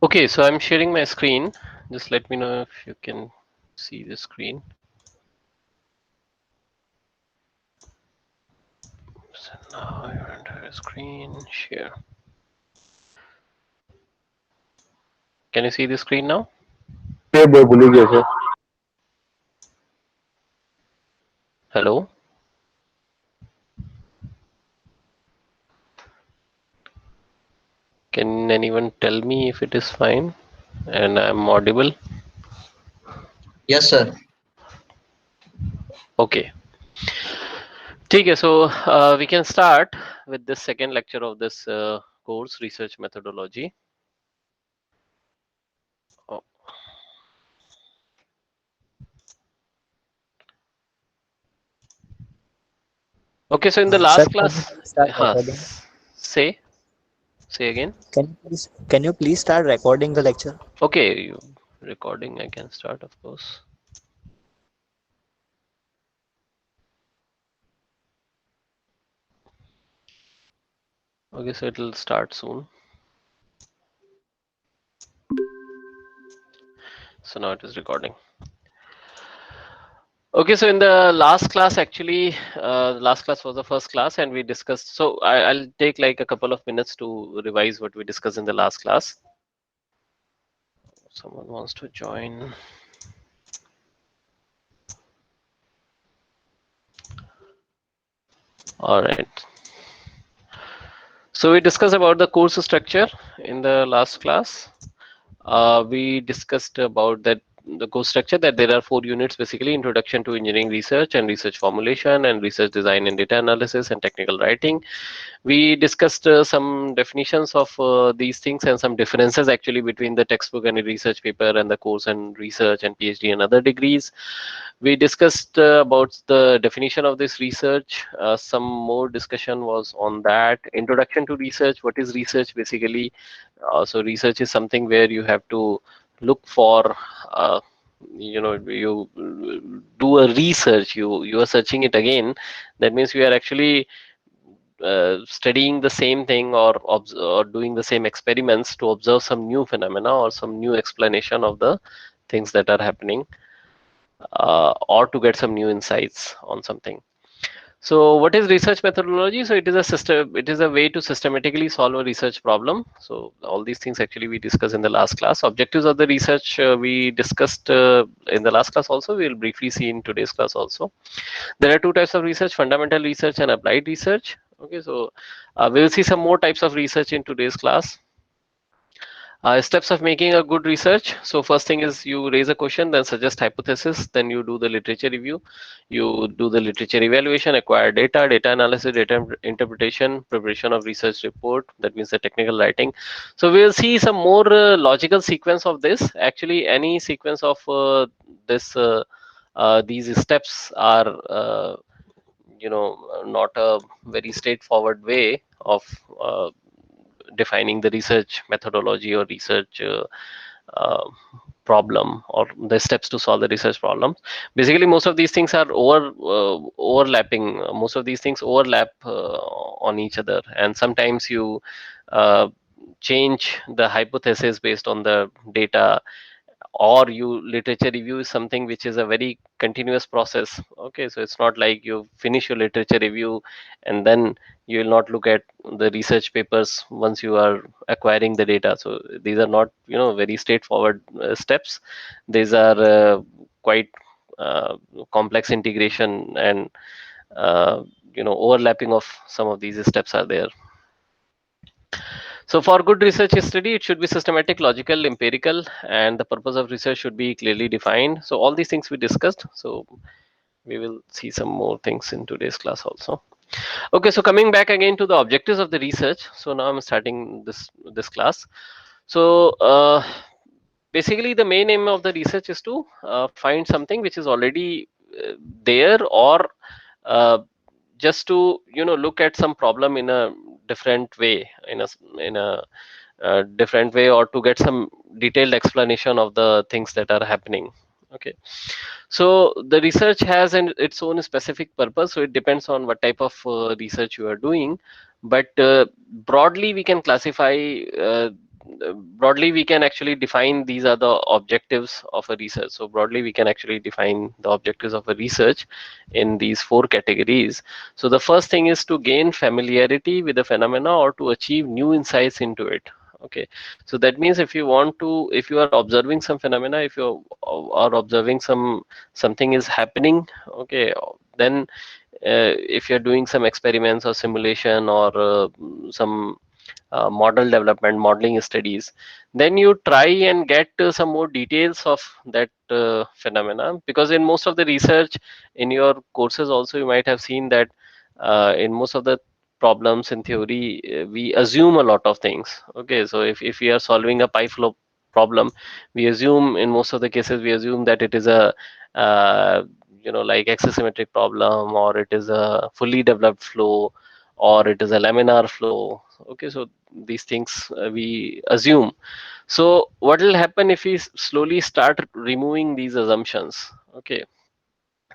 Okay, so I'm sharing my screen. Just let me know if you can see the screen. So now your entire screen share. Can you see the screen now? ये भाई भूल ही गया sir. Hello? Can anyone tell me if it is fine and I'm audible? Yes, sir. Okay. Okay, so we can start with this second lecture of this course, research methodology. Oh, okay, so in the Sir, last can you class, please start huh, recording? say again. Can you please start recording the lecture? Okay, you recording. I can start, of course. Okay, so it will start soon. So now it is recording. Okay, so in the last class, actually, last class was the first class, and we discussed. So I'll take like a couple of minutes to revise what we discussed in the last class. Someone wants to join. All right. So we discussed about the course structure in the last class. We discussed about that the course structure, that there are 4 units basically: introduction to engineering research and research formulation and research design and data analysis and technical writing. We discussed some definitions of these things and some differences actually between the textbook and a research paper and the course and research and PhD and other degrees. We discussed about the definition of this research. Some more discussion was on that. Introduction to research: what is research basically? So research is something where you have to look for you do a research, you are searching it again. That means you are actually studying the same thing, or doing the same experiments to observe some new phenomena or some new explanation of the things that are happening, or to get some new insights on something. So what is research methodology? So it is a system, it is a way to systematically solve a research problem. So all these things actually we discussed in the last class. Objectives of the research we discussed in the last class also. We will briefly see in today's class also. There are 2 types of research: fundamental research and applied research. Okay, so we will see some more types of research in today's class. Steps of making a good research. So first thing is you raise a question, then suggest hypothesis, then you do the literature review, you do the literature evaluation, acquire data, data analysis, data interpretation, preparation of research report. That means the technical writing. So we'll see some more logical sequence of this. Actually, any sequence of this these steps are not a very straightforward way of defining the research methodology or research uh, problem, or the steps to solve the research problems. Basically, most of these things are overlapping. Most of these things overlap on each other, and sometimes you uh, change the hypothesis based on the data, or you literature review is something which is a very continuous process. Okay, so it's not like you finish your literature review and then you will not look at the research papers once you are acquiring the data. So these are not very straightforward steps. These are quite complex integration, and overlapping of some of these steps are there. So for good research study, it should be systematic, logical, empirical, and the purpose of research should be clearly defined. So all these things we discussed. So we will see some more things in today's class also. Okay, so coming back again to the objectives of the research. So now I'm starting this class. So basically, the main aim of the research is to find something which is already there, or uh, just to look at some problem in a different way, in a different way, or to get some detailed explanation of the things that are happening. Okay, so the research has its own specific purpose, so it depends on what type of research you are doing. But broadly we can classify broadly we can actually define these are the objectives of a research. So broadly we can actually define the objectives of a research in these four categories. So the first thing is to gain familiarity with the phenomena or to achieve new insights into it. Okay, so that means if you want to, if you are observing some phenomena, if you are observing something is happening, okay, then if you're doing some experiments or simulation or some model development, modeling studies, then you try and get some more details of that phenomena, because in most of the research in your courses also you might have seen that in most of the problems in theory we assume a lot of things. Okay, so if we are solving a pi flow problem, we assume, in most of the cases we assume that it is a uh, like axisymmetric problem, or it is a fully developed flow, or it is a laminar flow. Okay, so these things we assume. So what will happen if we slowly start removing these assumptions? Okay,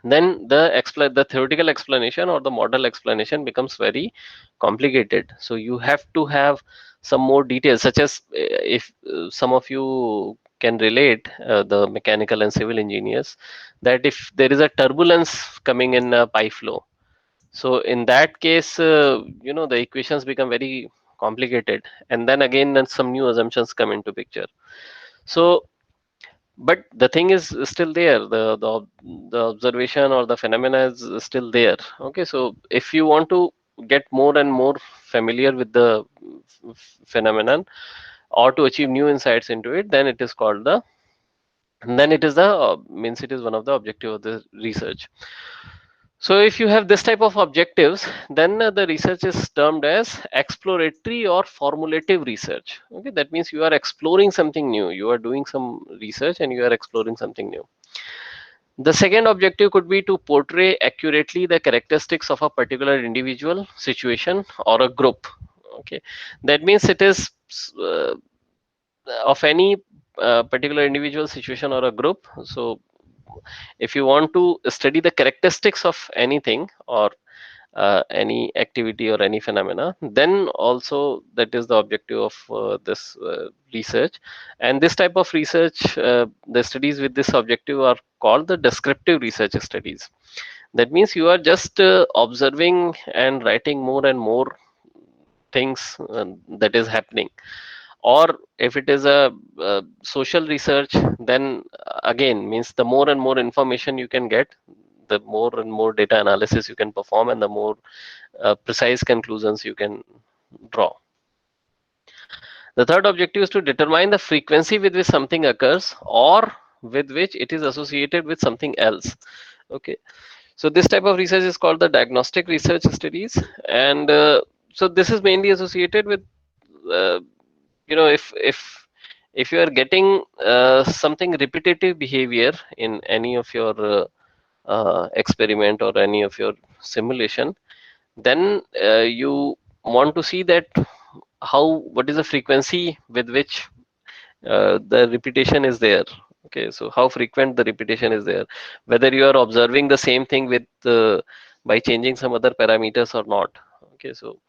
then the theoretical explanation or the model explanation becomes very complicated. So you have to have some more details, such as if some of you can relate, the mechanical and civil engineers, that if there is a turbulence coming in a pi flow, so in that case the equations become very complicated, and then some new assumptions come into picture. So but the thing is still there, the observation or the phenomena is still there. Okay, so if you want to get more and more familiar with the phenomenon or to achieve new insights into it, then it is called the then it is the means it is one of the objective of the research. So if you have this type of objectives, then the research is termed as exploratory or formulative research. Okay, that means you are exploring something new. You are doing some research and you are exploring something new. The second objective could be to portray accurately the characteristics of a particular individual, situation, or a group. Okay, that means it is uh, of any particular individual, situation, or a group. So if you want to study the characteristics of anything or any activity or any phenomena, then also that is the objective of this research. And this type of research, the studies with this objective are called the descriptive research studies. That means you are just observing and writing more and more things that is happening. Or if it is a social research, then again means the more and more information you can get, the more and more data analysis you can perform, and the more precise conclusions you can draw. The third objective is to determine the frequency with which something occurs or with which it is associated with something else. Okay, so this type of research is called the diagnostic research studies. And so this is mainly associated with uh, if you are getting something repetitive behavior in any of your experiment or any of your simulation, then you want to see that what is the frequency with which the repetition is there. Okay, so how frequent the repetition is there, whether you are observing the same thing with by changing some other parameters or not. Okay, so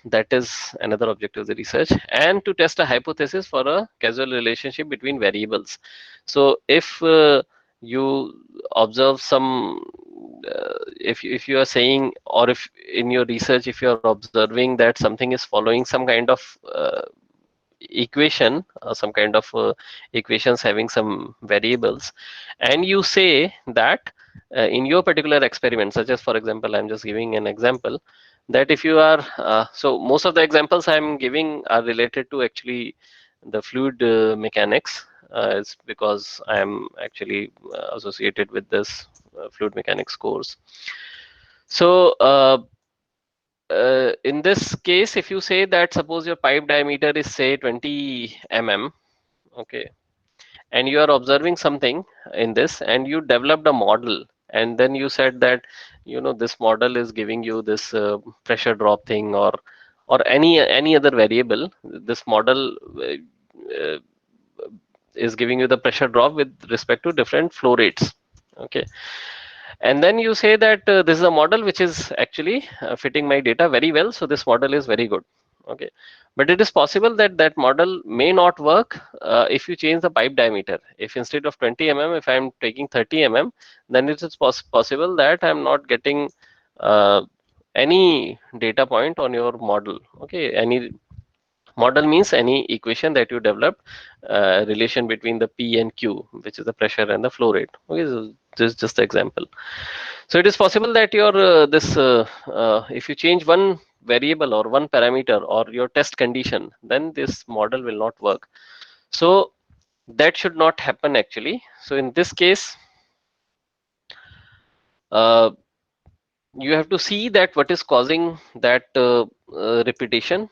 that is another objective of the research. And to test a hypothesis for a causal relationship between variables. So if you observe some if you are saying, or if in your research if you are observing that something is following some kind of equation, some kind of equations having some variables, and you say that in your particular experiment, such as for example I'm just giving an example, that if you are so most of the examples I'm giving are related to actually the fluid mechanics. It's because I am actually associated with this fluid mechanics course. So in this case, if you say that suppose your pipe diameter is say 20 mm, okay, and you are observing something in this, and you developed a model, and then you said that this model is giving you this pressure drop thing, or any other variable. This model uh, is giving you the pressure drop with respect to different flow rates. Okay, and then you say that this is a model which is actually fitting my data very well, so this model is very good. Okay, but it is possible that that model may not work if you change the pipe diameter. If instead of 20 mm, if I'm taking 30 mm, then it is possible that I'm not getting uh, any data point on your model. Okay, any model means any equation that you developed, relation between the P and Q, which is the pressure and the flow rate. Okay, so this is just an example. So it is possible that your if you change one variable or one parameter or your test condition, then this model will not work. So that should not happen actually. So in this case, uh, you have to see that what is causing that repetition,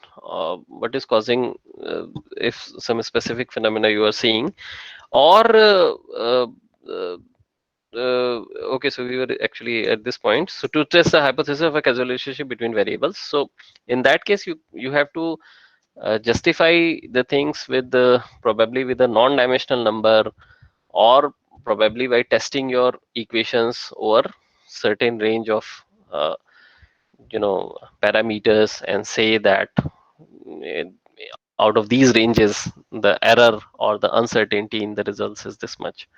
what is causing if some specific phenomena you are seeing, or uh, okay, so we were actually at this point. So to test the hypothesis of a causal relationship between variables, so in that case you have to justify the things with the probably with a non-dimensional number, or probably by testing your equations over certain range of uh, parameters, and say that uh, out of these ranges the error or the uncertainty in the results is this much.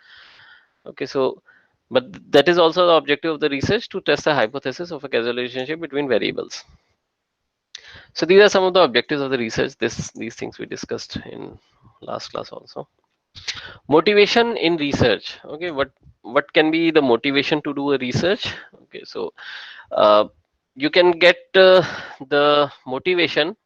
Okay, so but that is also the objective of the research, to test the hypothesis of a causal relationship between variables. So these are some of the objectives of the research. These things we discussed in last class also. Motivation in research. Okay, what can be the motivation to do a research? Okay, so you can get the motivation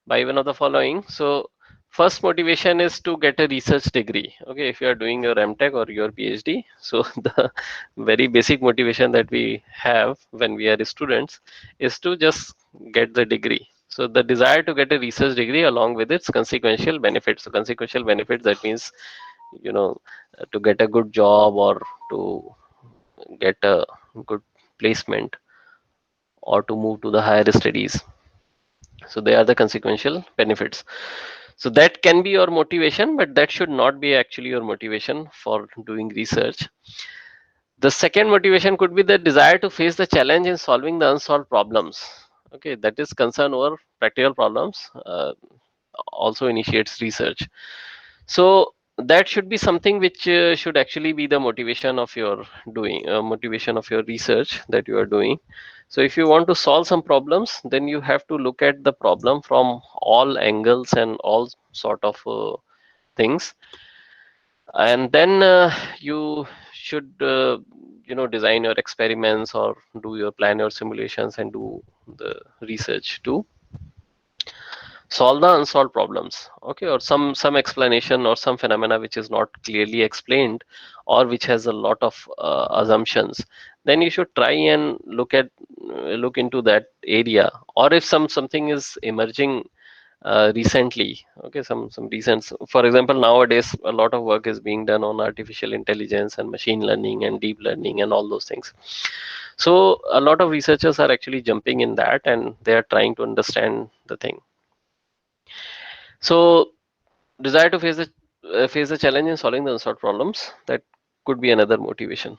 by one of the following. So first motivation is to get a research degree. Okay, if you are doing your MTech or your PhD, so the very basic motivation that we have when we are students is to just get the degree. So the desire to get a research degree along with its consequential benefits. So consequential benefits, that means to get a good job, or to get a good placement, or to move to the higher studies. So they are the consequential benefits. So that can be your motivation, but that should not be actually your motivation for doing research. The second motivation could be the desire to face the challenge in solving the unsolved problems. Okay, that is concern over practical problems, also initiates research. So that should be something which should actually be the motivation of your motivation of your research that you are doing. So if you want to solve some problems, then you have to look at the problem from all angles and all sort of things, and then you should design your experiments, or do your plan your simulations, and do the research to solve the unsolved problems. Okay, or some explanation or some phenomena which is not clearly explained, or which has a lot of assumptions, then you should try and look into that area. Or if something is emerging recently, okay, some recent, for example, nowadays a lot of work is being done on artificial intelligence and machine learning and deep learning and all those things. So a lot of researchers are actually jumping in that, and they are trying to understand the thing. So desire to face the challenge in solving the unsolved problems, that could be another motivation.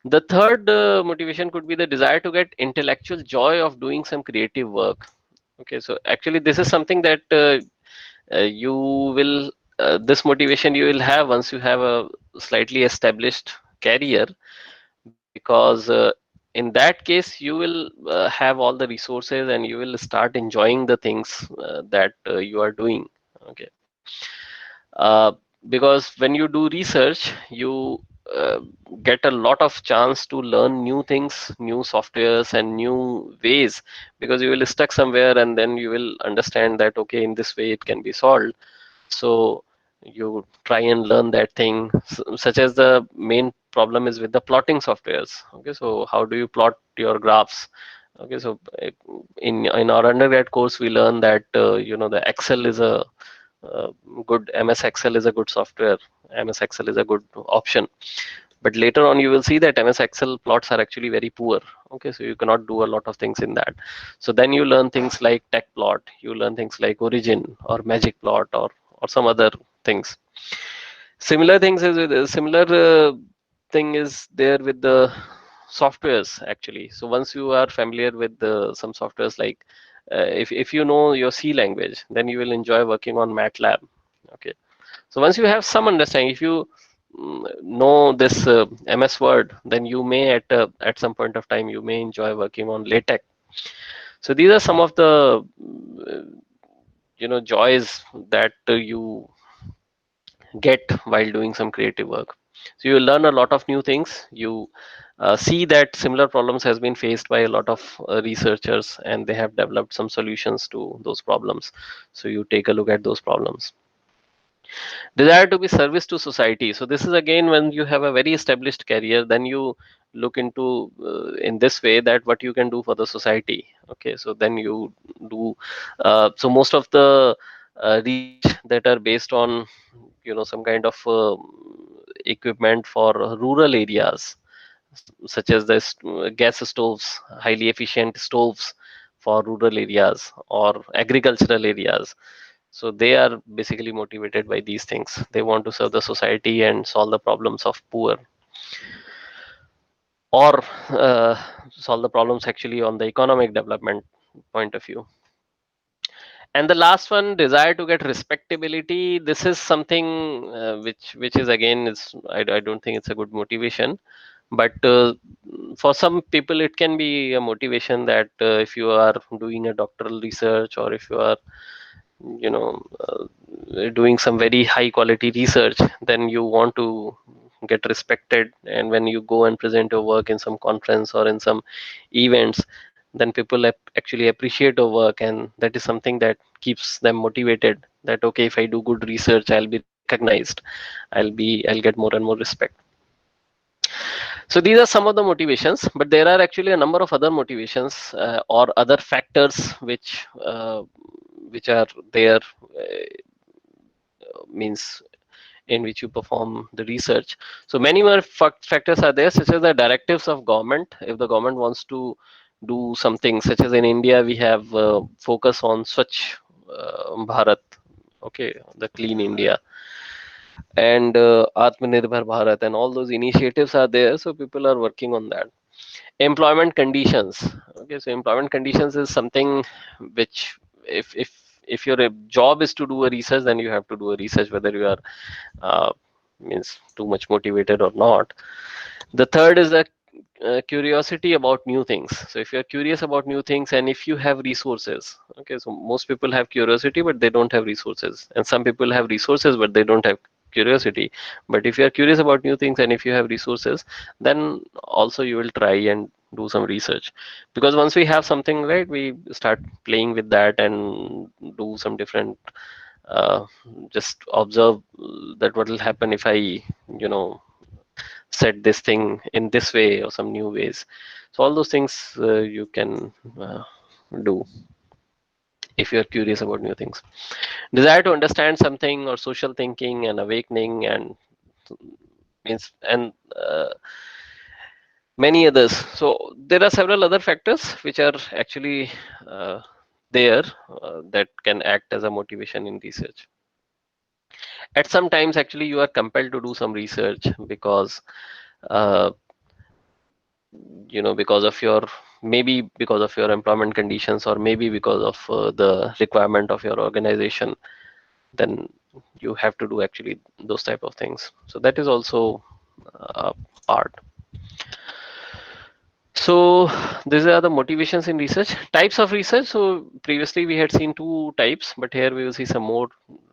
The third motivation could be the desire to get intellectual joy of doing some creative work. Okay, so actually this is something that you will this motivation you will have once you have a slightly established career, because in that case you will have all the resources, and you will start enjoying the things that you are doing. Okay, uh, because when you do research, you uh, get a lot of chance to learn new things, new softwares and new ways, because you will stuck somewhere and then you will understand that okay, in this way it can be solved. So you try and learn that thing, such as the main problem is with the plotting softwares. Okay, so how do you plot your graphs? Okay, so in our undergrad course we learn that the Excel is a uh, good MS Excel is a good software. MS Excel is a good option, but later on you will see that MS Excel plots are actually very poor. Okay, so you cannot do a lot of things in that. So then you learn things like TechPlot, you learn things like Origin or Magic Plot, or some other things. Similar things is similar thing is there with the softwares actually. So once you are familiar with some softwares like if you know your C language, then you will enjoy working on MATLAB. Okay, so once you have some understanding, if you know this MS Word, then you may at some point of time you may enjoy working on LaTeX. So these are some of the joys that you get while doing some creative work. So you learn a lot of new things. You see that similar problems has been faced by a lot of researchers, and they have developed some solutions to those problems. So you take a look at those problems. Desire to be service to society. So this is again when you have a very established career, then you look into in this way that what you can do for the society. Okay, so then you do so most of the research that are based on some kind of equipment for rural areas, such as the gas stoves, highly efficient stoves for rural areas or agricultural areas. So they are basically motivated by these things. They want to serve the society and solve the problems of poor, or solve the problems actually on the economic development point of view. And the last one, desire to get respectability. This is something which is again is I don't think it's a good motivation, but for some people it can be a motivation that if you are doing a doctoral research, or if you are you know doing some very high quality research, then you want to get respected, and when you go and present your work in some conference or in some events, then people actually appreciate your work, and that is something that keeps them motivated, that okay, if I do good research, I'll be recognized, I'll get more and more respect. So these are some of the motivations, but there are actually a number of other motivations or other factors which are there, means in which you perform the research. So many more factors are there, such as the directives of government. If the government wants to do something, such as in India, we have focus on Swachh Bharat, okay, the Clean India, and Atmanirbhar Bharat, and all those initiatives are there. So people are working on that. Employment conditions. Okay, so employment conditions is something which, if your job is to do a research, then you have to do a research, whether you are uh, means too much motivated or not. The third is the curiosity about new things. So if you're curious about new things, and if you have resources, okay, so most people have curiosity but they don't have resources, and some people have resources but they don't have curiosity. But if you are curious about new things and if you have resources, then also you will try and do some research, because once we have something, right, we start playing with that and do some different just observe that what will happen if I set this thing in this way or some new ways. So all those things you can do if you're curious about new things. Desire to understand something, or social thinking and awakening, and means and many others. So there are several other factors which are actually uh, there that can act as a motivation in research. At some times actually you are compelled to do some research because uh, because of your, maybe because of your employment conditions, or maybe because of the requirement of your organization, then you have to do actually those type of things. So that is also a part. So these are the motivations in research. Types of research. So previously we had seen two types, but here we will see some more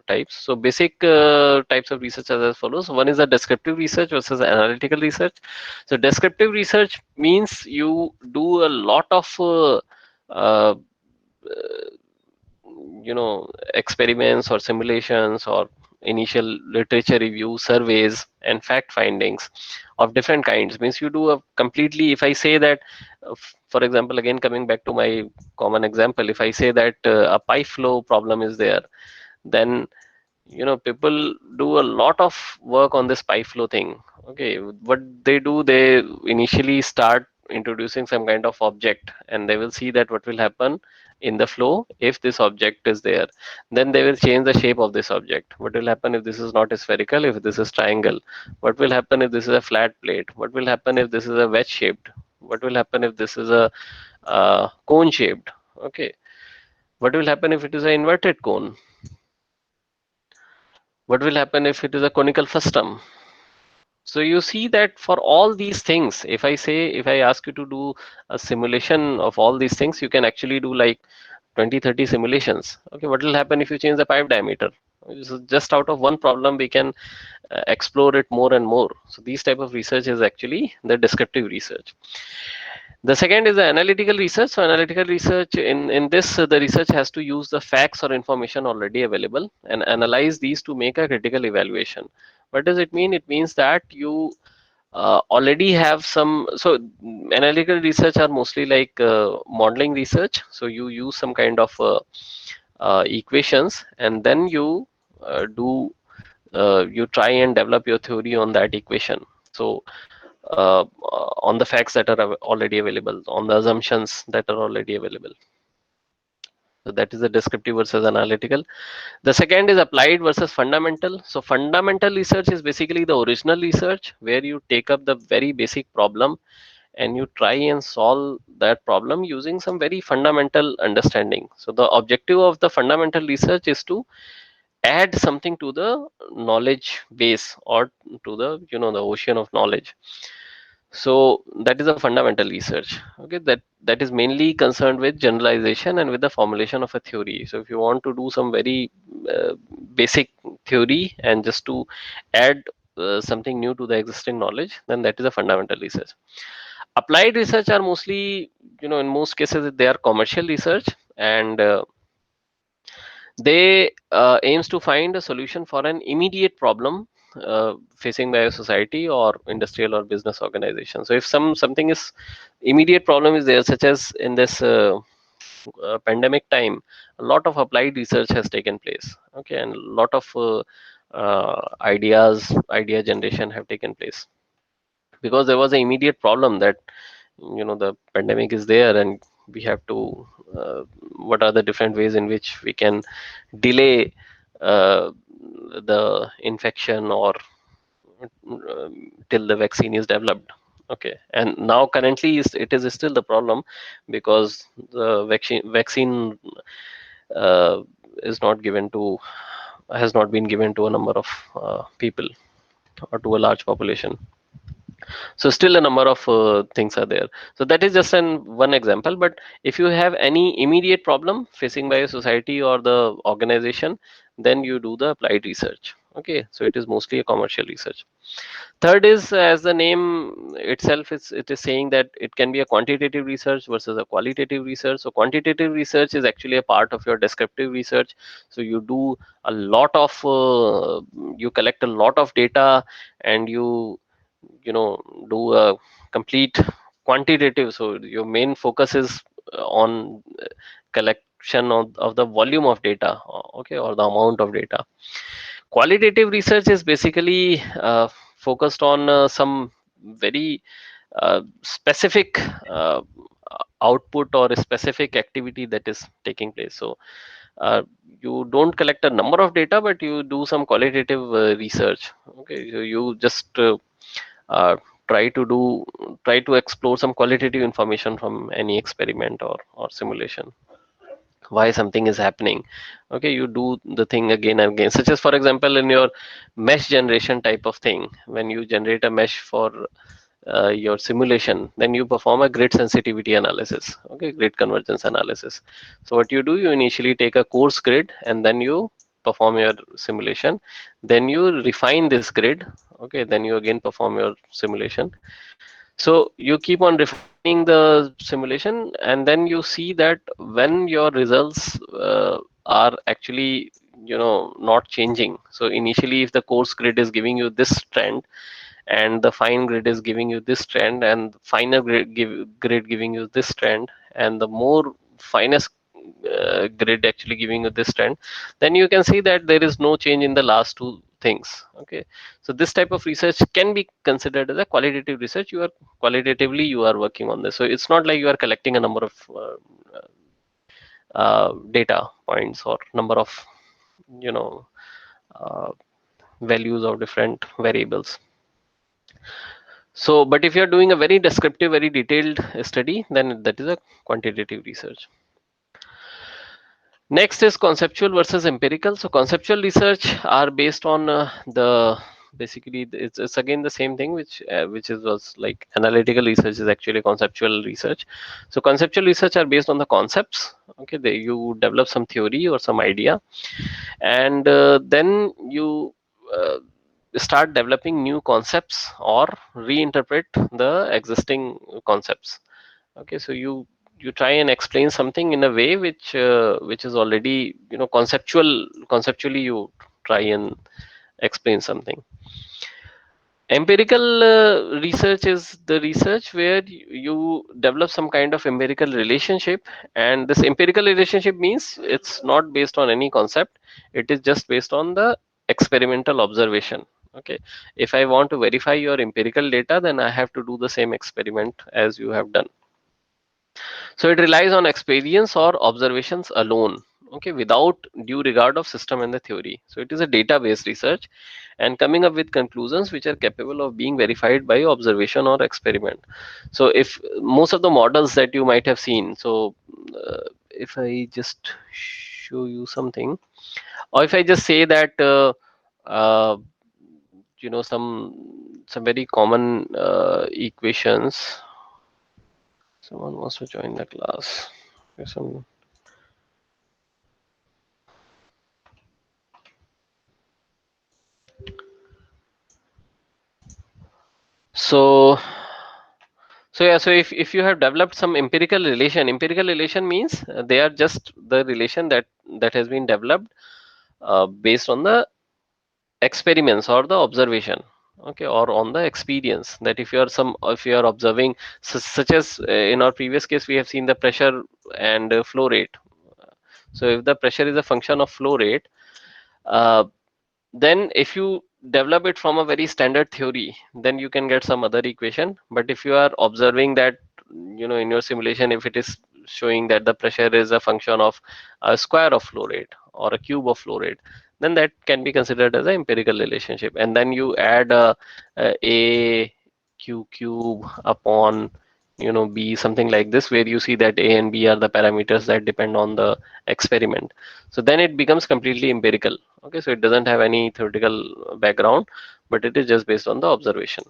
types. So basic types of research are as follows. One is the descriptive research versus analytical research. So descriptive research means you do a lot of uh, experiments or simulations or initial literature review, surveys and fact findings of different kinds. Means you do a completely, if I say that for example, again coming back to my common example, if I say that a pipe flow problem is there, then people do a lot of work on this pipe flow thing. Okay, what they do, they initially start introducing some kind of object, and they will see that what will happen in the flow if this object is there. Then they will change the shape of this object. What will happen if this is not a spherical, if this is triangle? What will happen if this is a flat plate? What will happen if this is a wedge shaped? What will happen if this is a cone shaped? Okay, What will happen if it is an inverted cone? What will happen if it is a conical frustum? So you see that for all these things, if I ask you to do a simulation of all these things, you can actually do like 20-30 simulations. Okay, what will happen if you change the pipe diameter? So just out of one problem we can explore it more and more. So these type of research is actually the descriptive research. The second is the analytical research. So analytical research, in this the research has to use the facts or information already available and analyze these to make a critical evaluation. What does it mean? It means that you already have some. So analytical research are mostly like modeling research. So you use some kind of equations, and then do you try and develop your theory on that equation. So on the facts that are already available, on the assumptions that are already available. So that is the descriptive versus analytical. The second is applied versus fundamental. So fundamental research is basically the original research where you take up the very basic problem and you try and solve that problem using some very fundamental understanding. So the objective of the fundamental research is to add something to the knowledge base, or to the the ocean of knowledge. So that is a fundamental research. Okay, that is mainly concerned with generalization and with the formulation of a theory. So if you want to do some very uh, basic theory and just to add something new to the existing knowledge, then that is a fundamental research. Applied research are mostly, in most cases they are commercial research, and they aims to find a solution for an immediate problem facing by a society or industrial or business organization. So if something is immediate problem is there, such as in this pandemic time, a lot of applied research has taken place. Okay, and a lot of idea generation have taken place, because there was an immediate problem that the pandemic is there, and we have to what are the different ways in which we can delay the infection, or till the vaccine is developed. Okay, and now currently it is still the problem, because the vaccine uh, is not given to has not been given to a number of people, or to a large population. So still a number of things are there. So that is just an one example. But if you have any immediate problem facing by a society or the organization, then you do the applied research. Okay, so it is mostly a commercial research. Third is, as the name itself is, it is saying that it can be a quantitative research versus a qualitative research. So quantitative research is actually a part of your descriptive research. So you do a lot of you collect a lot of data, and do a complete quantitative. So your main focus is on collection of the volume of data, okay, or the amount of data. Qualitative research is basically focused on some very specific output or a specific activity that is taking place. So uh, you don't collect a number of data, but you do some qualitative research. Okay, so you just uh, try to do try to explore some qualitative information from any experiment or simulation, why something is happening. Okay, you do the thing again and again, such as for example in your mesh generation type of thing. When you generate a mesh for your simulation, then you perform a grid sensitivity analysis, okay, grid convergence analysis. So what you do, you initially take a coarse grid, and then you perform your simulation, then you refine this grid. Okay, then you again perform your simulation. So you keep on refining the simulation, and then you see that when your results are actually not changing. So initially, if the coarse grid is giving you this trend, and the fine grid is giving you this trend, and finer grid giving you this trend, and the more finest grid actually giving you this trend, then you can see that there is no change in the last two things. Okay, so this type of research can be considered as a qualitative research. Qualitatively you are working on this. So it's not like you are collecting a number of data points, or number of you know uh, values of different variables. So, but if you're doing a very descriptive, very detailed study, then that is a quantitative research. Next is conceptual versus empirical. So conceptual research are based on the basically it's again the same thing which is was like analytical research is actually conceptual research. So conceptual research are based on the concepts. Okay, you develop some theory or some idea, and then you start developing new concepts or reinterpret the existing concepts. Okay, so you try and explain something in a way which is already conceptually you try and explain something. Empirical research is the research where you develop some kind of empirical relationship, and this empirical relationship means it's not based on any concept, it is just based on the experimental observation. Okay, if I want to verify your empirical data, then I have to do the same experiment as you have done. So it relies on experience or observations alone, okay, without due regard of system and the theory. So it is a data-based research and coming up with conclusions which are capable of being verified by observation or experiment. So if most of the models that you might have seen, so if I just show you something, or if I just say that uh, some very common equations. Someone wants to join the class. Okay, so yeah, so if you have developed some empirical relation means they are just the relation that has been developed based on the experiments or the observation, okay, or on the experience, that if you are observing such as in our previous case we have seen the pressure and flow rate. So if the pressure is a function of flow rate, uh, then if you develop it from a very standard theory, then you can get some other equation. But if you are observing that, in your simulation, if it is showing that the pressure is a function of a square of flow rate or a cube of flow rate, then that can be considered as an empirical relationship. And then you add a q cube upon b, something like this, where you see that a and b are the parameters that depend on the experiment. So then it becomes completely empirical. Okay, so it doesn't have any theoretical background, but it is just based on the observation.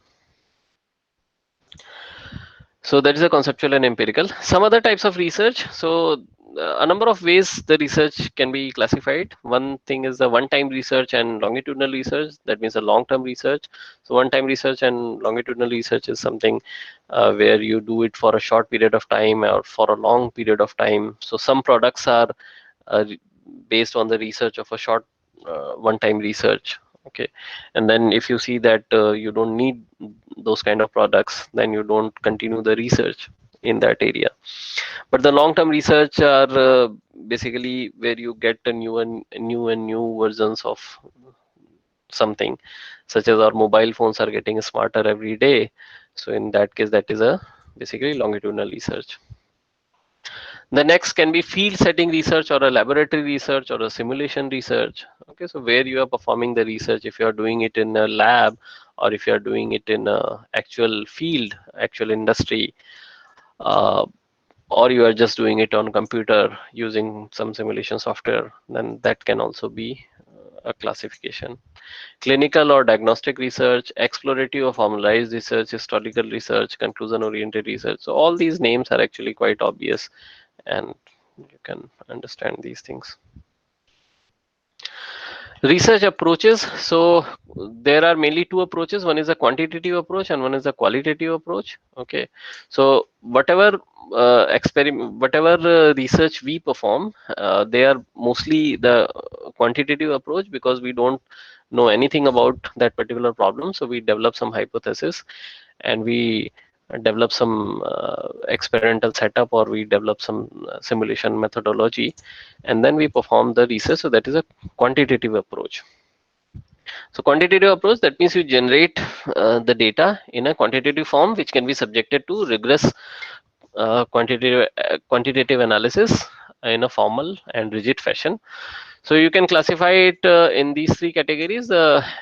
So that is a conceptual and empirical. Some other types of research. So a number of ways the research can be classified. One thing is the one-time research and longitudinal research. That means a long-term research. So one-time research and longitudinal research is something where you do it for a short period of time or for a long period of time. So some products are uh, based on the research of a short one-time research. Okay, and then if you see that you don't need those kind of products, then you don't continue the research in that area. But the long-term research are basically where you get a new versions of something, such as our mobile phones are getting smarter every day. So in that case, that is a basically longitudinal research. The next can be field setting research or a laboratory research or a simulation research. Okay, so where you are performing the research, if you are doing it in a lab or if you are doing it in a actual field, actual industry, uh, or you are just doing it on computer using some simulation software, then that can also be a classification. Clinical or diagnostic research, exploratory or formalized research, historical research, conclusion oriented research. So all these names are actually quite obvious and you can understand these things. Research approaches. So there are mainly two approaches. One is a quantitative approach and one is a qualitative approach. Okay, so whatever research we perform, they are mostly the quantitative approach, because we don't know anything about that particular problem. So we develop some hypothesis and we develop some experimental setup, or we develop some simulation methodology, and then we perform the research. So that is a quantitative approach. So quantitative approach, that means you generate the data in a quantitative form which can be subjected to rigorous quantitative analysis in a formal and rigid fashion. So you can classify it in these three categories: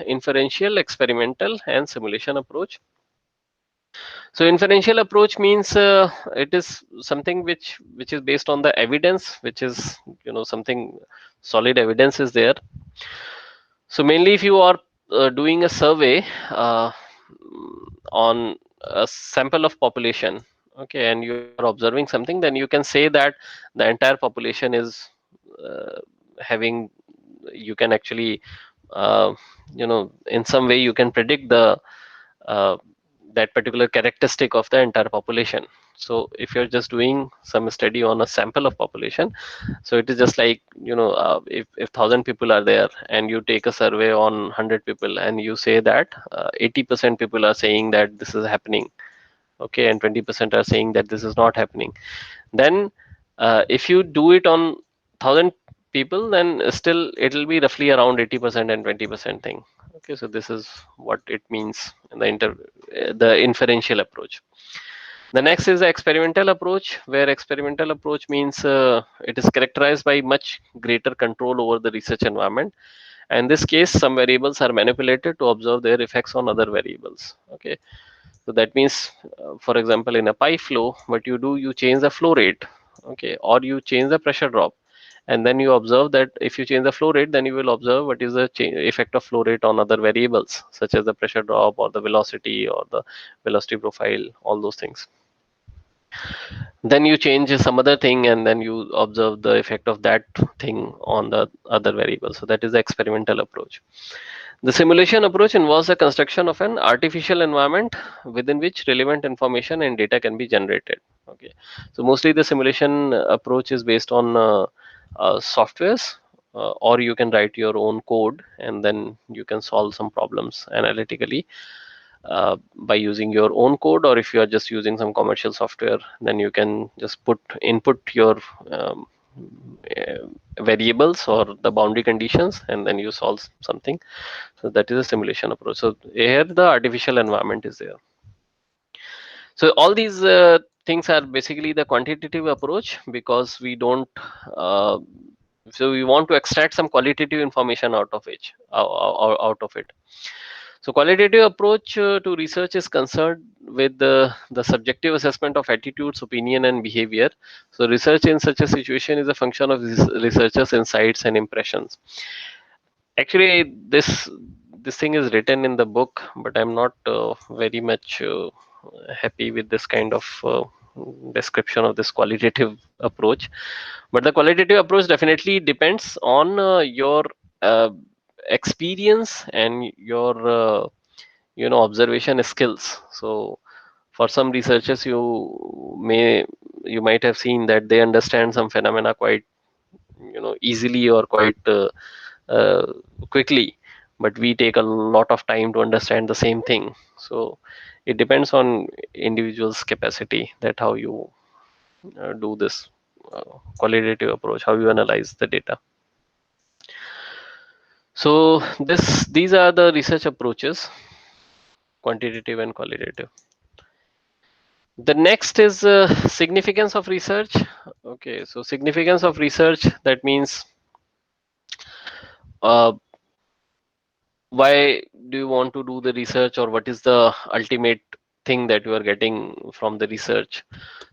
inferential, experimental, and simulation approach. So inferential approach means it is something which is based on the evidence, which is something solid evidence is there. So mainly if you are doing a survey on a sample of population, okay, and you are observing something, then you can say that the entire population is uh, having, you can actually in some way you can predict the uh, that particular characteristic of the entire population. So if you're just doing some study on a sample of population, so it is just like if 1,000 people are there and you take a survey on 100 people and you say that 80% people are saying that this is happening, okay, and 20% are saying that this is not happening, then if you do it on 1,000 people, then still it will be roughly around 80% and 20% thing. Okay, so this is what it means in the inferential approach. The next is the experimental approach, where experimental approach means it is characterized by much greater control over the research environment. And in this case, some variables are manipulated to observe their effects on other variables. Okay, so that means, for example, in a pipe flow, what you do, you change the flow rate, okay, or you change the pressure drop, and then you observe that if you change the flow rate, then you will observe what is the effect of flow rate on other variables, such as the pressure drop or the velocity or the velocity profile, all those things. Then you change some other thing, and then you observe the effect of that thing on the other variables. So that is the experimental approach. The simulation approach involves the construction of an artificial environment within which relevant information and data can be generated. Okay, so mostly the simulation approach is based on softwares, or you can write your own code and then you can solve some problems analytically by using your own code. Or if you are just using some commercial software, then you can just input your um, variables or the boundary conditions, and then you solve something. So that is a simulation approach. So here the artificial environment is there. So all these things are basically the quantitative approach, because we don't uh, so we want to extract some qualitative information out of it. So qualitative approach to research is concerned with the subjective assessment of attitudes, opinion, and behavior. So research in such a situation is a function of researchers' insights and impressions. Actually, this thing is written in the book, but I'm not very much happy with this kind of description of this qualitative approach. But the qualitative approach definitely depends on your uh, experience and your observation skills. So for some researchers, you might have seen that they understand some phenomena quite easily or quite uh, quickly, but we take a lot of time to understand the same thing. So it depends on individual's capacity, that how you do this uh, qualitative approach, how you analyze the data. So these are the research approaches, quantitative and qualitative. The next is significance of research. Okay, so significance of research, that means uh, why do you want to do the research, or what is the ultimate thing that you are getting from the research.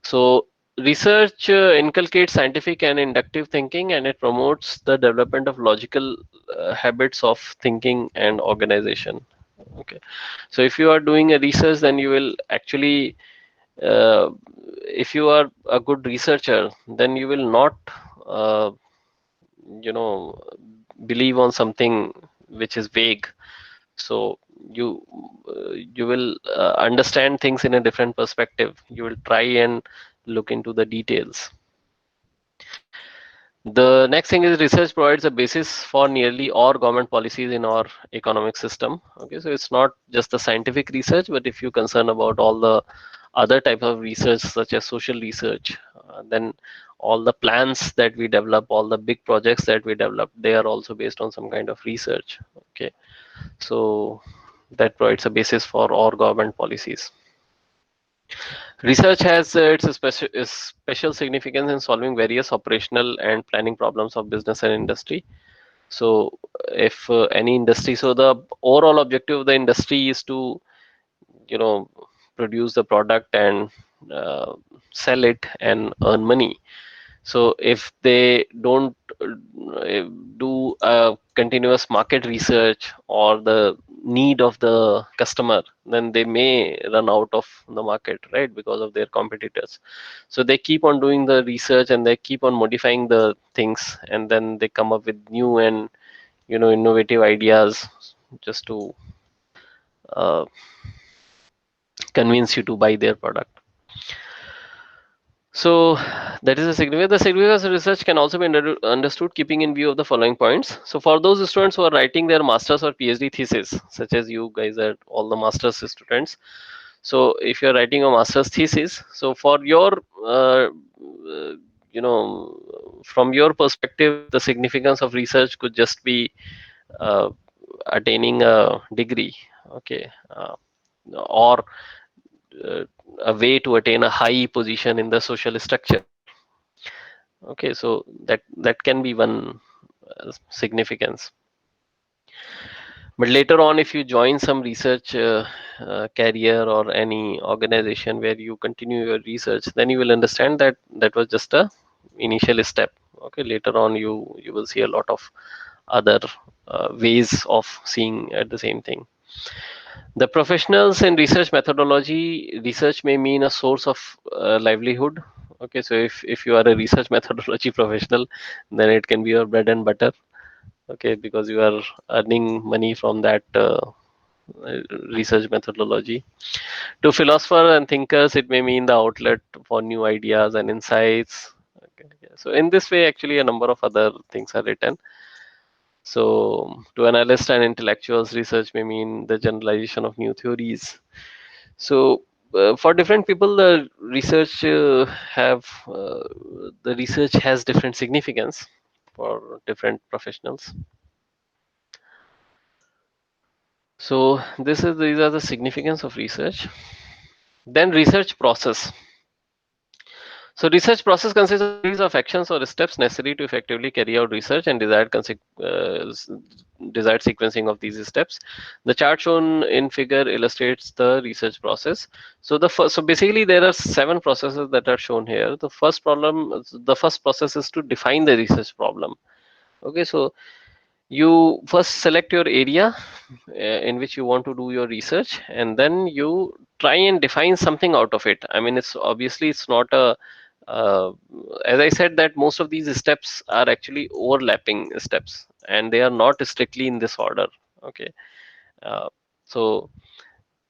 So research inculcates scientific and inductive thinking, and it promotes the development of logical habits of thinking and organization. Okay, so if you are doing a research, then you will actually uh, if you are a good researcher, then you will not uh, you know believe on something which is vague. So you will understand things in a different perspective. You will try and look into the details. The next thing is research provides a basis for nearly all government policies in our economic system. Okay, so it's not just the scientific research, but if you concern about all the other type of research, such as social research, then all the plans that we develop, all the big projects that we develop, they are also based on some kind of research. Okay, so that provides a basis for all government policies. Research has its special significance in solving various operational and planning problems of business and industry. So, if any industry, so the overall objective of the industry is to, you know, produce the product and sell it and earn money. So if they don't do a continuous market research or the need of the customer, then they may run out of the market, right, because of their competitors. So they keep on doing the research and they keep on modifying the things, and then they come up with new and innovative ideas just to uh, convince you to buy their product. So that is the significance. The significance of research can also be understood keeping in view of the following points. So for those students who are writing their master's or PhD thesis, such as you guys are all the master's students. So if you're writing a master's thesis, so for your, from your perspective, the significance of research could just be uh, attaining a degree, okay, or uh, a way to attain a high position in the social structure. Okay, so that can be one significance. But later on, if you join some research career or any organization where you continue your research, then you will understand that that was just a initial step. Okay, later on you will see a lot of other ways of seeing at the same thing. The professionals in research methodology, research may mean a source of livelihood. Okay, so if you are a research methodology professional, then it can be your bread and butter. Okay, because you are earning money from that research methodology. To philosophers and thinkers, it may mean the outlet for new ideas and insights. Okay, yeah. So in this way, actually, a number of other things are written. So to analysts and intellectuals, research may mean the generalization of new theories. So for different people, the research the research has different significance for different professionals. So these are the significance of research. Then research process. So research process consists of a series of actions or steps necessary to effectively carry out research and desired sequencing of these steps. The chart shown in figure illustrates the research process. So so basically there are 7 processes that are shown here. The first process is to define the research problem. Okay, so you first select your area in which you want to do your research, and then you try and define something out of it. I mean, it's not a uh, as I said, that most of these steps are actually overlapping steps and they are not strictly in this order. Okay, uh, so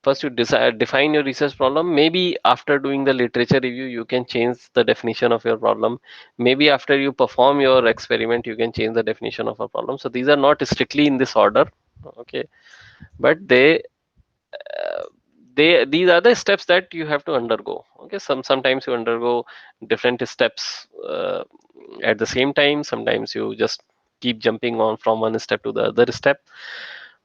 first you define your research problem. Maybe after doing the literature review you can change the definition of your problem. Maybe after you perform your experiment you can change the definition of a problem. So these are not strictly in this order. Okay, but uh, these are the steps that you have to undergo. Okay, sometimes you undergo different steps at the same time. Sometimes you just keep jumping on from one step to the other step.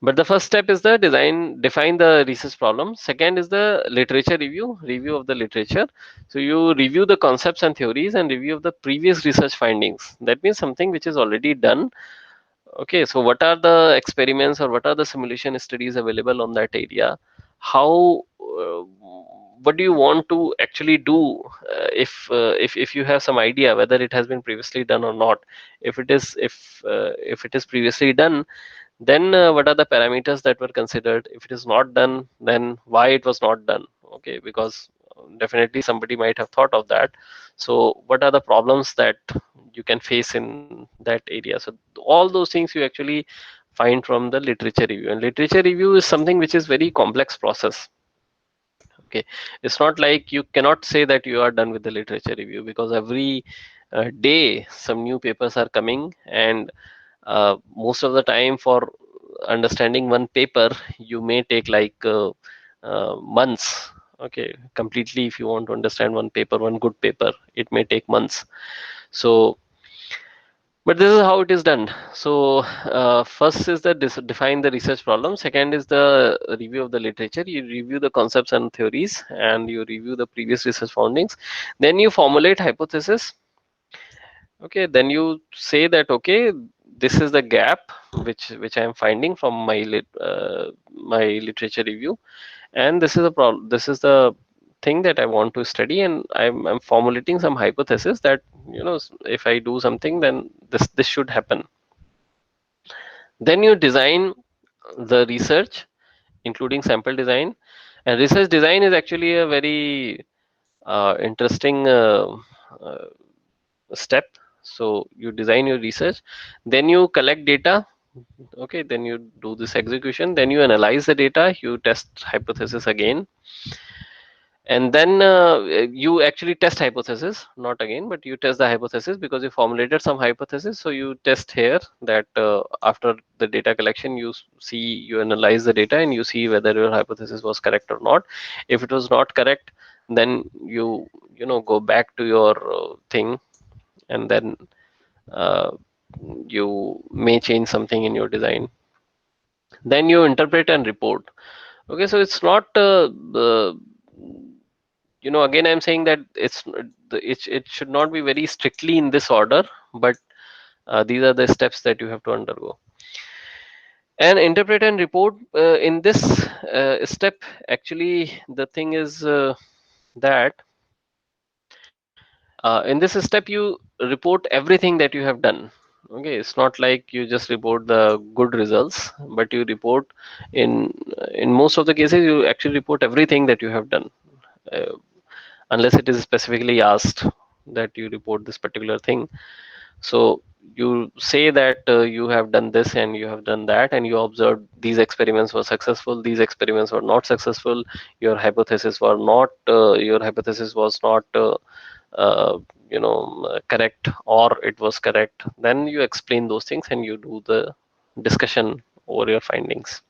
But the first step is the define the research problem. Second is the literature review of the literature. So you review the concepts and theories and review of the previous research findings. That means something which is already done. Okay, so what are the experiments or what are the simulation studies available on that area? How, what do you want to actually do if you have some idea whether it has been previously done or not? If it is previously done, then what are the parameters that were considered? If it is not done, then why it was not done? Okay, because definitely somebody might have thought of that. So what are the problems that you can face in that area? So all those things you actually find from the literature review, and literature review is something which is very complex process. Okay, it's not like you cannot say that you are done with the literature review, because every day some new papers are coming, and most of the time for understanding one paper you may take like months. Okay, completely, if you want to understand one paper, one good paper, it may take months. So but this is how it is done. So first is the define the research problem. Second is the review of the literature. You review the concepts and theories and you review the previous research findings. Then you formulate hypothesis. Okay, then you say that, okay, this is the gap which I am finding from my literature review, and this is the problem. This is the thing that I want to study, and I'm formulating some hypothesis that, if I do something, then this should happen. Then you design the research, including sample design, and research design is actually a very interesting uh, step. So you design your research, then you collect data. Okay, then you do this execution, then you analyze the data, you test hypothesis again, and then you actually test hypothesis, not again, but you test the hypothesis because you formulated some hypothesis. So you test here that after the data collection, you analyze the data and you see whether your hypothesis was correct or not. If it was not correct, then you go back to your thing, and then uh, you may change something in your design. Then you interpret and report. Okay, so it's not again, I'm saying that it should not be very strictly in this order, but these are the steps that you have to undergo. And interpret and report, in this step, actually the thing is that in this step you report everything that you have done. Okay, it's not like you just report the good results, but you report, in in most of the cases you actually report everything that you have done, uh, unless it is specifically asked that you report this particular thing. So you say that you have done this and you have done that, and you observed these experiments were successful, these experiments were not successful, your hypothesis was not uh, correct, or it was correct. Then you explain those things and you do the discussion over your findings.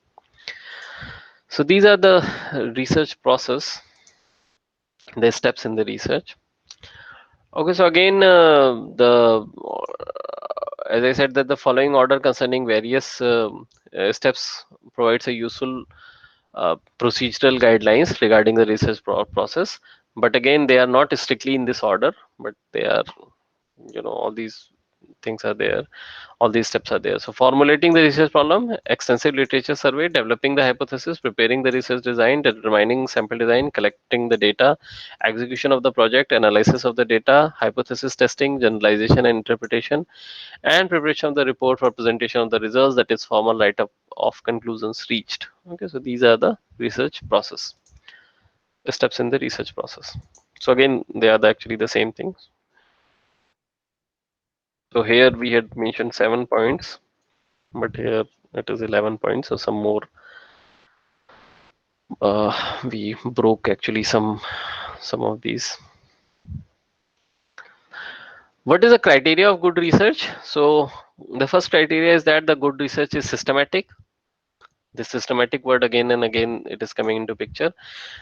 So these are the research process, the steps in the research. Okay, so again, as I said, that the following order concerning various steps provides a useful procedural guidelines regarding the research process. But again, they are not strictly in this order, but they are, all these things are there, all these steps are there. So formulating the research problem, extensive literature survey, developing the hypothesis, preparing the research design, determining sample design, collecting the data, execution of the project, analysis of the data, hypothesis testing, generalization and interpretation, and preparation of the report for presentation of the results, that is formal write-up of conclusions reached. Okay, so these are the research process, the steps in the research process. So again, they are actually the same things. So here we had mentioned 7 points, but here it is 11 points. So some more, we broke actually some of these. What is the criteria of good research? So the first criteria is that the good research is systematic. The systematic word, again and again it is coming into picture.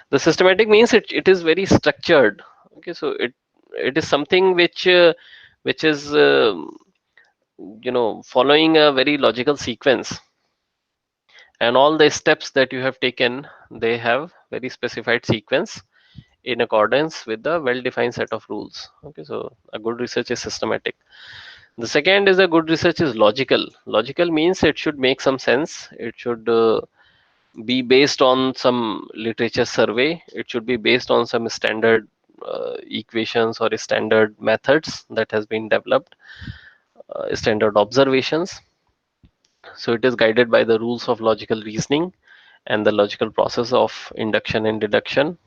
The systematic means it is very structured. Okay, so it is something which is following a very logical sequence, and all the steps that you have taken, they have very specified sequence in accordance with the well defined set of rules. Okay, so a good research is systematic. The second is a good research is logical. Logical means it should make some sense, it should be based on some literature survey, it should be based on some standard equations or standard methods that has been developed, standard observations. So it is guided by the rules of logical reasoning and the logical process of induction and deduction.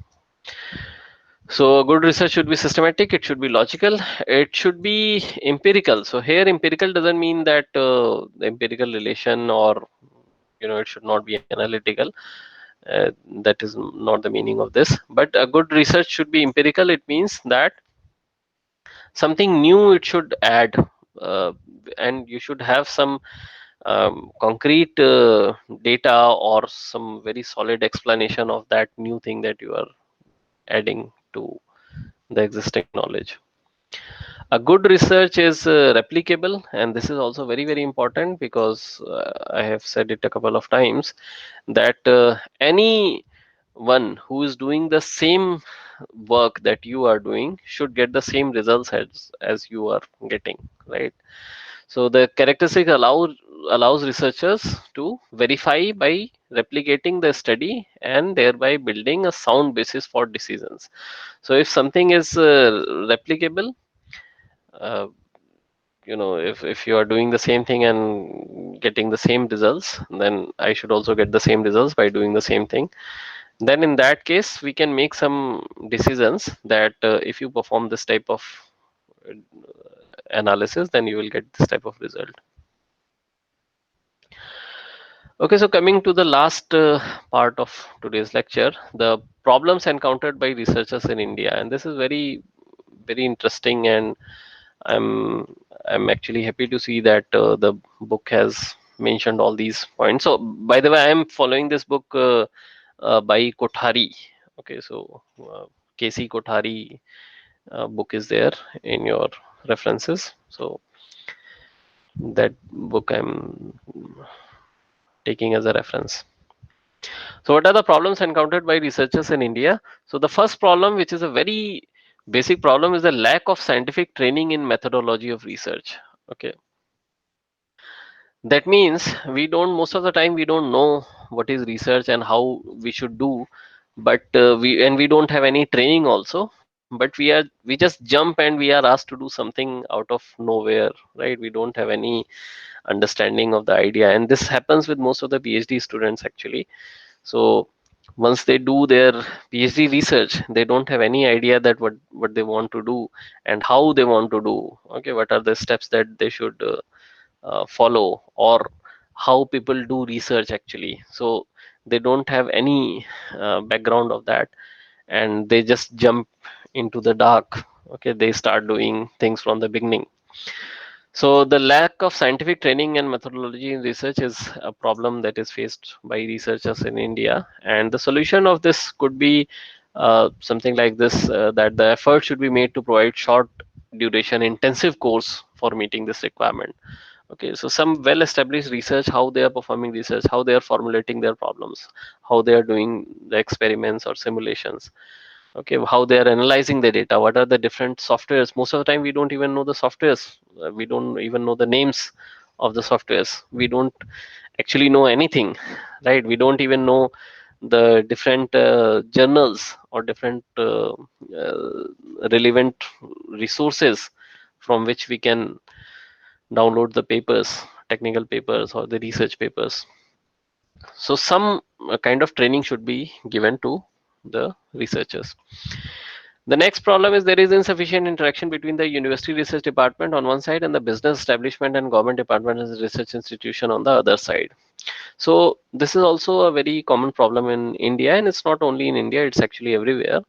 So good research should be systematic, it should be logical, it should be empirical. So here empirical doesn't mean that the empirical relation, or it should not be analytical. That is not the meaning of this. But a good research should be empirical. It means that something new it should add, uh, and you should have some concrete data or some very solid explanation of that new thing that you are adding to the existing knowledge. A good research is replicable, and this is also very very important, because I have said it a couple of times that any one who is doing the same work that you are doing should get the same results as you are getting, right? So the characteristic allows researchers to verify by replicating the study and thereby building a sound basis for decisions. So if something is replicable, uh, if you are doing the same thing and getting the same results, then I should also get the same results by doing the same thing. Then in that case we can make some decisions that if you perform this type of uh, analysis, then you will get this type of result. Okay, so coming to the last part of today's lecture, the problems encountered by researchers in India, and this is very interesting, and I'm I'm actually happy to see that the book has mentioned all these points. So by the way, I am following this book by Kothari. Okay, so KC Kothari book is there in your references. So that book I'm taking as a reference. So what are the problems encountered by researchers in India? So the first problem, which is a very basic problem, is the lack of scientific training in methodology of research. Okay, that means we don't, most of the time we don't know what is research and how we should do, but we don't have any training also. But we just jump and we are asked to do something out of nowhere, right? We don't have any understanding of the idea, and this happens with most of the PhD students actually. So once they do their PhD research, they don't have any idea that what they want to do and how they want to do. Okay, what are the steps that they should follow, or how people do research actually. So they don't have any background of that, and they just jump into the dark. Okay, they start doing things from the beginning. So the lack of scientific training and methodology in research is a problem that is faced by researchers in India. And the solution of this could be something like this, that the effort should be made to provide short duration intensive course for meeting this requirement. Okay, so some well established research, how they are performing research, how they are formulating their problems, how they are doing the experiments or simulations. Okay, how they are analyzing the data, what are the different softwares. Most of the time we don't even know the softwares. We don't even know the names of the softwares. We don't actually know anything, right? We don't even know the different journals or different relevant resources from which we can download the papers, technical papers or the research papers. So some kind of training should be given to the researchers. The next problem is there is insufficient interaction between the university research department on one side and the business establishment and government department as a research institution on the other side. So this is also a very common problem in India, and it's not only in India, it's actually everywhere,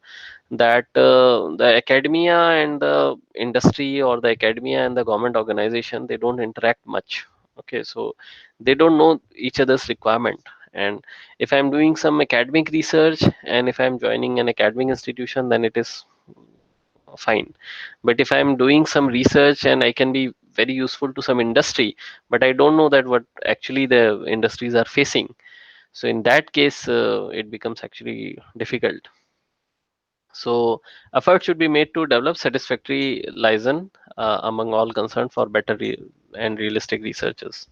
that the academia and the industry, or the academia and the government organization, they don't interact much. Okay, so they don't know each other's requirement. And if I'm doing some academic research and if I'm joining an academic institution, then it is fine. But if I'm doing some research and I can be very useful to some industry, but I don't know that what actually the industries are facing, so in that case it becomes actually difficult. So effort should be made to develop satisfactory liaison among all concerned for better and realistic researches.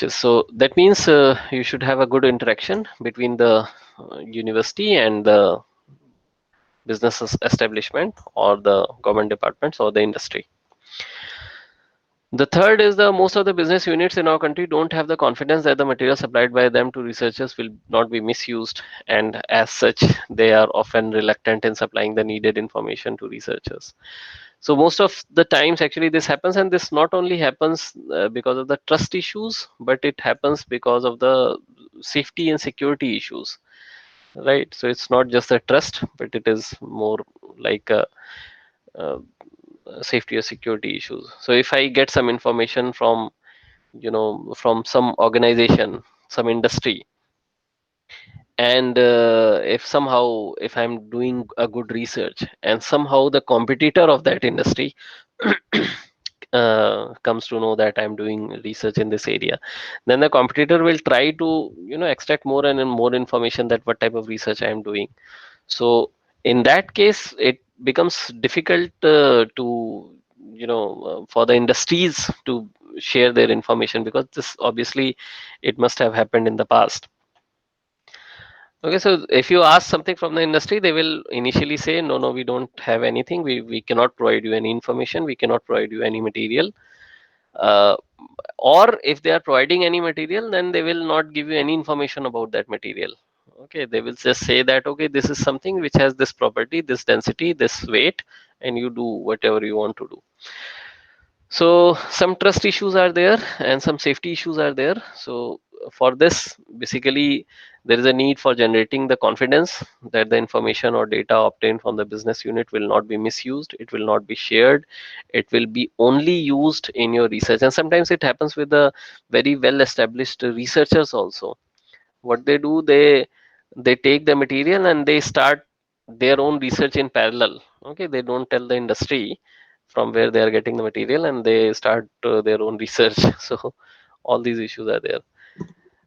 So that means you should have a good interaction between the university and the business establishment or the government departments or the industry. The third is the most of the business units in our country don't have the confidence that the material supplied by them to researchers will not be misused, and as such, they are often reluctant in supplying the needed information to researchers. So most of the times, actually, this happens, and this not only happens because of the trust issues, but it happens because of the safety and security issues, right? So it's not just a trust, but it is more like a safety or security issues. So if I get some information from, from some organization, some industry, and if somehow, if I'm doing a good research and somehow the competitor of that industry comes to know that I'm doing research in this area, then the competitor will try to, extract more and more information that what type of research I am doing. So in that case, it becomes difficult to for the industries to share their information, because this obviously it must have happened in the past. Okay, so if you ask something from the industry, they will initially say, no, no, we don't have anything. We cannot provide you any information. We cannot provide you any material. Uh, or if they are providing any material, then they will not give you any information about that material. Okay, they will just say that, okay, this is something which has this property, this density, this weight, and you do whatever you want to do. So some trust issues are there and some safety issues are there. So for this, basically, there is a need for generating the confidence that the information or data obtained from the business unit will not be misused, it will not be shared, it will be only used in your research. And sometimes it happens with the very well established researchers also. What they do, they take the material and they start their own research in parallel. Okay, they don't tell the industry from where they are getting the material, and they start their own research. So all these issues are there.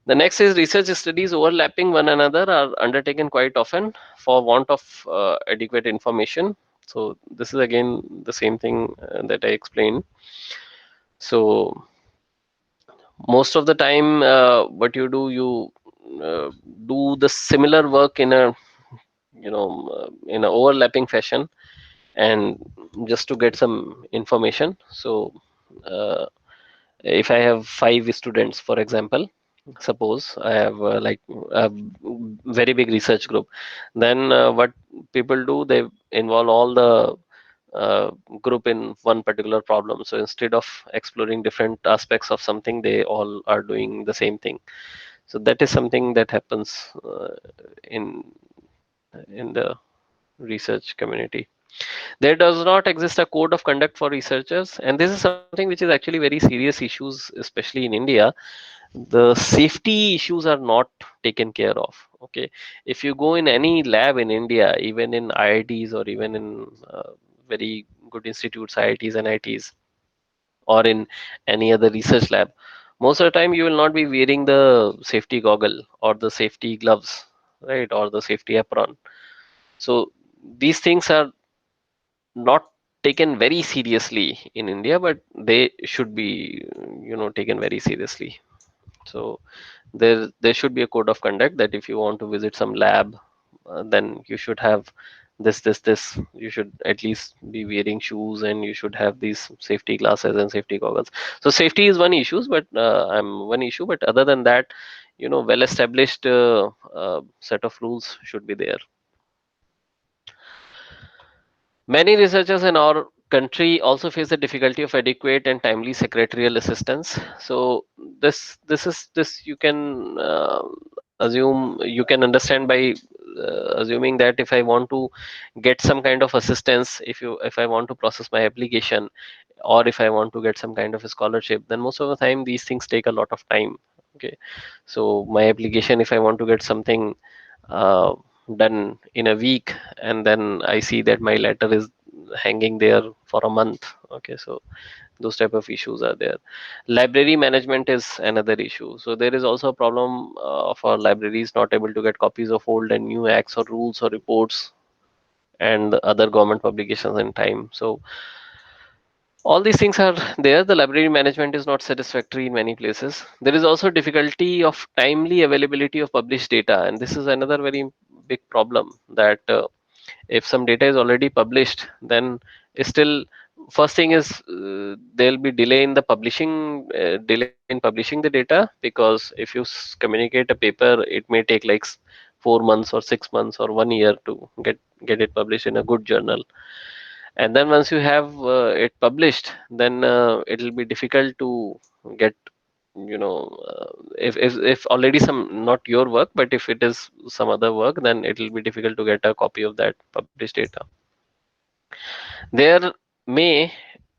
The next is research studies overlapping one another are undertaken quite often for want of adequate information. So this is again the same thing that I explained. So most of the time, what you do, you do the similar work in a in a overlapping fashion, and just to get some information. So uh, if I have 5 students, for example, suppose I have like a very big research group, then what people do, they involve all the uh, group in one particular problem. So instead of exploring different aspects of something, they all are doing the same thing. So that is something that happens in the research community. There does not exist a code of conduct for researchers, and this is something which is actually very serious issues, especially in India. The safety issues are not taken care of. Okay, if you go in any lab in India, even in IITs or even in very good institutes, IITs and ITs, or in any other research lab, most of the time you will not be wearing the safety goggle or the safety gloves, right, or the safety apron. So these things are not taken very seriously in India, but they should be, taken very seriously. So there should be a code of conduct that if you want to visit some lab, then you should have this. You should at least be wearing shoes, and you should have these safety glasses and safety goggles. So safety is one issue, but other than that, well established set of rules should be there. Many researchers in our country also face the difficulty of adequate and timely secretarial assistance. So this you can understand by assuming that if I want to get some kind of assistance, if I want to process my application, or if I want to get some kind of a scholarship, then most of the time these things take a lot of time. Okay, so my application, if I want to get something uh, done in a week, and then I see that my letter is hanging there for a month. Okay, so those type of issues are there. Library management is another issue. So there is also a problem of our libraries not able to get copies of old and new acts or rules or reports and other government publications in time. So all these things are there. The library management is not satisfactory in many places. There is also difficulty of timely availability of published data, and this is another very big problem, that if some data is already published, then still first thing is there'll be delay in publishing the data, because if you communicate a paper, it may take like 4 months or 6 months or 1 year to get it published in a good journal. And then once you have it published, then it will be difficult to get, if already some, not your work, but if it is some other work, then it will be difficult to get a copy of that published data. There may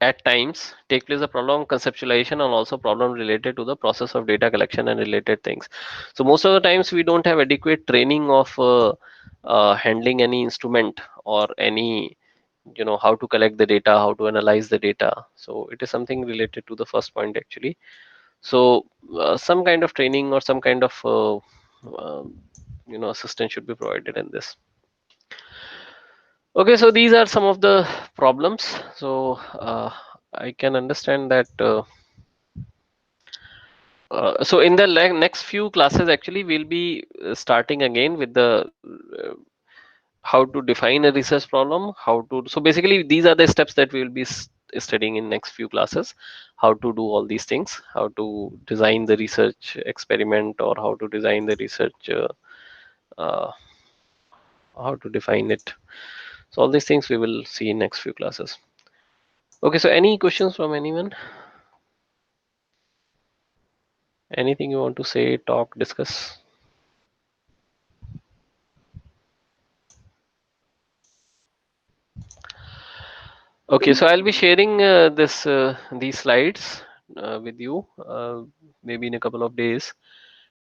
at times take place a prolonged conceptualization and also problem related to the process of data collection and related things. So most of the times we don't have adequate training of handling any instrument or any, how to collect the data, how to analyze the data. So it is something related to the first point actually. So some kind of training or some kind of assistance should be provided in this. Okay, so these are some of the problems. So I can understand that. So in the next few classes, actually, we'll be starting again with the how to define a research problem, how to. So basically, these are the steps that we will be studying in next few classes. How to do all these things, how to design the research experiment, or how to design the research, uh, how to define it. So all these things we will see in next few classes. Okay. So any questions from anyone? Anything you want to say, talk, discuss? Okay, so I'll be sharing these slides with you maybe in a couple of days.